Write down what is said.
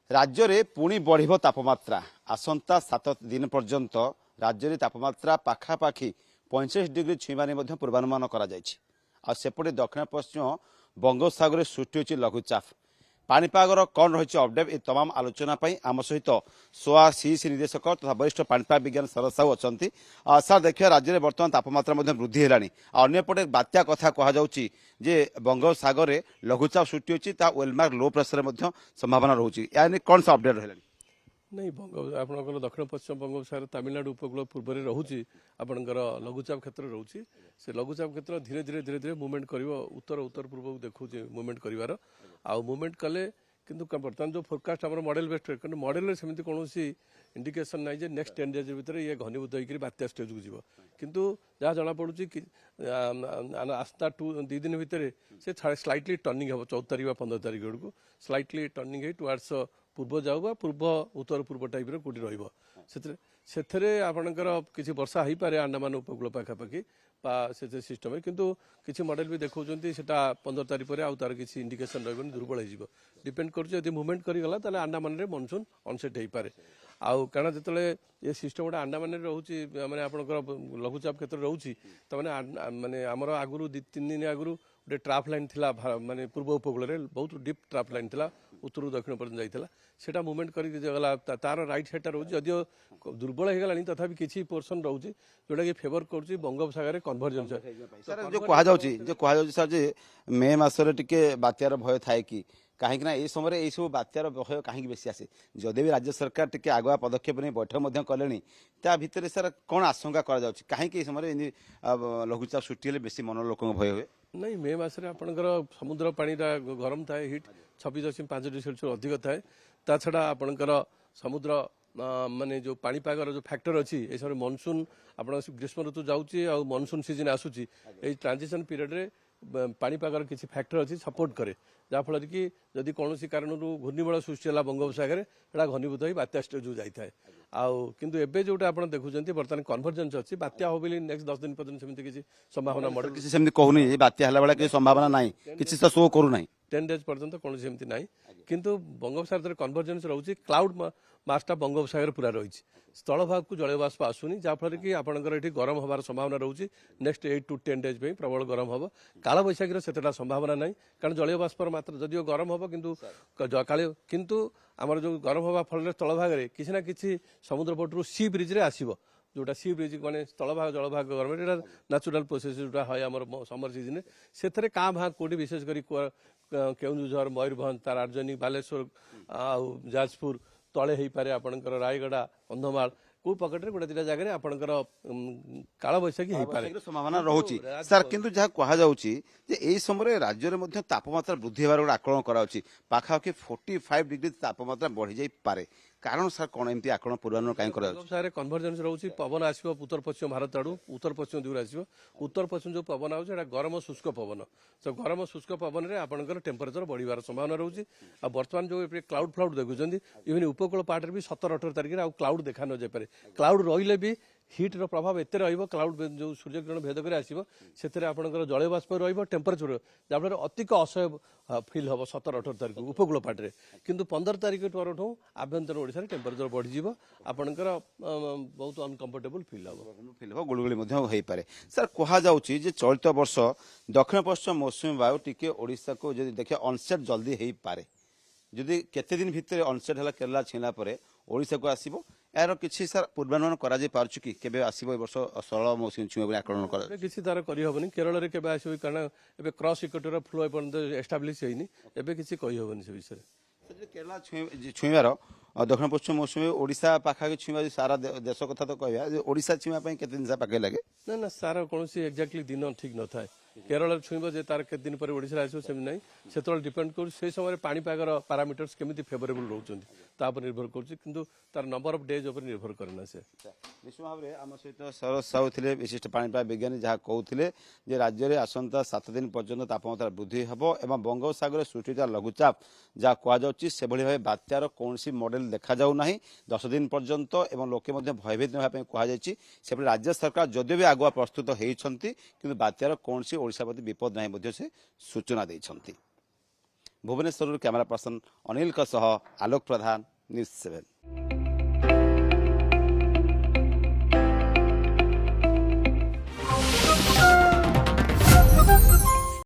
राज्य में पुणी बढ़ तापमात्रा आसंता 7 दिन पर्यंत राज्य में तापमात्रा पाखापाखि 45 डिग्री छुईवा पूर्वानुमान करपटे दक्षिण पश्चिम बंगोपसागर सृष्टि होती लघुचाप पाणीपागर कौन रही अपडेट ये तमाम आलोचना आम सहित सोआ सीसी निर्देशक तथा वरिष्ठ पाणीपाग विज्ञान शरद साहू अच्छा सर देखिए राज्य में बर्तमान तापमात्रा वृद्धि है अंपटे बात्या कथा कहुच्छी जे बंगोपसागर में लघुचाप सृष्टि होती वेलमार्क लो प्रेसर संभावना रोचे यानी कौन सा अपडेट रहा नहीं आपंकर दक्षिण पश्चिम बंगोपसागर तमिलनाडु उपकूल पूर्व में रोचे आपंकर लघुचाप क्षेत्र रोचे से लघुचाप क्षेत्र धीरे धीरे धीरे धीरे मुवमेंट कर उत्तर उत्तर पूर्व को देखा मुवमेंट कर मुवमेंट कले किंतु बर्तमान जो फोरकास्ट आम मॉडल बेस्ड मॉडल सेमती कौन इंडिकेशन ना जे नेक्स्ट 10 डेज भितर ये घनीभूत होकर बात्या स्टेज को जीव किंतु जहाँ जना पड़ी कि आस्था 2 दिन भितर से स्लाइटली टर्निंग हम 14 तारीख 15 तारीख को स्लाइटली टर्निंग है टुवार्ड्स पूर्व जाऊ पूर्व उत्तर पूर्व टाइप रोटी रही आपणकर किसी वर्षा हो पारे अंडमान उपकूल पाखापाखि से सिस्टम में किंतु किसी मॉडल भी देखा 15 तारीख पर तार किसी इंडिकेशन रही दुर्बल हो डिपेंड कर मुवमेंट करगला अंडमान मनसून अनसेट हो पारे आउ कारण जो ये सिस्टम गोटे अंडमान रोचे मैंने आपंकर लघुचाप क्षेत्र रोचे माने आमर आगु 2-3 दिन आगु गोटे ट्राफ लाइन थिला माने पूर्व उपकूल में बहुत डीप ट्राफ लाइन थिला उत्तर दक्षिण पर्यटन जाइला सेटा मुवमेंट करगला तार राइट साइड रोचे जदिव दुर्बल हो गलानी तथापि किसी पोर्सन रोचे जोटा कि फेवर कर बंगोपसागर कन्वर्जेंस जो कहुच्छी सर जे मे मसरे टिके बात्यार भय थाए कि कहीं ये समय ये सब बात्यार भय कहीं बेसी आसे जदि भी राज्य सरकार टिके आगुआ पदक्षेप नहीं बैठक कले भितर सर कौन आशंका कहीं समय लघुचाप सृष्टि हेल्ले बेसी मन लोक भय हुए नहीं मे मसरे आपंकर समुद्र पानी गरम थाए हिट 26.5 डिग्री सेल्सियस अधिक थाए ता छड़ा आपंकर समुद्र माने जो पाणीपागर जो फैक्टर अच्छी ये समय मनसून आप ग्रीष्म ऋतु जाऊँगी आ मनसून सीजन आसूची ये ट्रांजिशन पीरियड रे पाणीपागर किसी फैक्टर अच्छी सपोर्ट करे जहाँफल कि जदि कौन कारण घूर्णिबल सृष्टि है बंगोपसागर से घनीभूत हो बात्या स्टेज जाए किंतु एबे जोटा आप देखुं बर्तमान कन्वर्जेंस अच्छी बात्या हो बोली नेक्स्ट 10 दिन पर्यटन सेमती किसी संभावना मॉडल किसी सेमती कहूनी बात्या हला बेला किसी संभावना नहीं किसी से शो करू नहीं 10 डेज पर्यंत कौन सेमती ना किंतु बंगोपसागर कन्वर्जेंस रोचे क्लाउड मासटा बंगोपसागर पूरा रही स्थल भाग को जलय बाष्प आसुनी जहाँफल कि आपंकर ये गरम हबार संभावना रोचे नेक्स्ट 8 to 10 डेज में प्रबल गरम हम काल बैशाखी से संभावना ना कारण जलय बाष्पर मात्रा जदिव गरम हम किंतु आमर जो गरम हवा फल स्थल भाग में किसी ना कि समुद्र पटू सी ब्रिज रे आसो जोटा सी ब्रिज मैंने स्थल भाग जल भाग गरम न्याचुराल प्रोसेस जोटा है आम समर सीजन से क्या भाग कौटी विशेषकर केन्दुझर मयूरभंज तार राजधानी बालेश्वर जाजपुर तले हो पारे आपंकर रायगड़ा कंधमाल को पकेट गोटे 2 जगह आपंकर काल बैशाखी हो पारे संभावना रोचे सर किंतु जहाँ कहुच्छी यही समय राज्य में तापमात्रा वृद्धि होवार गोटे आकलन कराऊँगी पाखापाखि 45 डिग्री तापमात्रा बढ़ी जाई पारे कारण सर कौन एमती आकलन पूर्वानुमान कहीं कन्वर्जेंस रोचे पवन आसो उत्तर पश्चिम भारत आड़ू उत्तर पश्चिम दिगरे आसो उत्तर पश्चिम जो पवन आए गरम शुष्क पवन तो गरम शुष्क पवन में आपंकर टेम्परेचर बढ़िवार संभावना रोचे आ बर्तमान जो क्लाउड फ्लाउड देखुं इवन उपकूल पार्ट भी 17-18 तारीख में क्लाउड देखा न जाए क्लाउड रही भी हिट्र प्रभाव एत क्लाउड जो सूर्यकिरण भेद कर आसो से आपंकर जलय बाष्प टेम्परेचर जहाँफल अधिक असह्य फिल हम 17-18 तारीख उपकूल पाटे किंतु 15 तारीख पर आभ्यंतर ओडिशा रे टेम्परेचर बढ़ी आपंकर बहुत अनकंफर्टेबल फिल हम गुड़गुड़ी हो पारे सर कहुच्छी चलित वर्ष दक्षिण पश्चिम मौसुमी वायु टी ओडिशा को जब देखिए अनसेट जल्दी हो पारे जदि केते दिन भितर अनसेट है केरला छीला ओडिशा को आसीबो यार किसी सर पूर्वानुमान करा जाय पारछु कि केबे आसीबो ए वर्ष सरल मौसुमी छुए बोली आकलन कर किसी तार करि होबनी केरल रे केबे आसीबो कारण एबे क्रॉस इक्वेटर फ्लो एपर्यंत एस्टाब्लिश हेइनी एबे किसी कहि होबनी से विषय केरला छुईबार दक्षिण पश्चिम मौसुमी ओडिशा पाखा छुईबा सारा देश कथा तो कहया ओडिशा छुईबा पई केते दिन पाखे लगे ना ना सारा कौन एक्जाक्टली दिन ठीक न थाए केरल छुईब जे तार के दिन पर ओडिशा आसो सेम नहीं से डिपेंड कर समय पाणीपागर पारामीटर्स केमी फेवरेबल रोचंती निर्भर कर तार नंबर ऑफ डेज उपर निर्भर करना से निश्चित भाव में आम सहित शरद साहू थे विशिष्ट पाणीपाग विज्ञानी जहाँ कहते जे राज्य में आसंता 7 दिन पर्यंत तापमात्रा वृद्धि हम और बंगोपसागर सृष्टि लघुचाप जहाँ कहुच्छी से भाव बात्यार कौन मॉडल देखा जाऊना 10 दिन पर्यंत और लोके भयभीत होगापी कहुई राज्य सरकार जदिव भी आगुआ प्रस्तुत होती कि बात्यार कौन ओडिशा प्रति विपद ना से सूचना देते। भुवनेश्वर कैमरा पर्सन अनिल आलोक प्रधान न्यूज 7।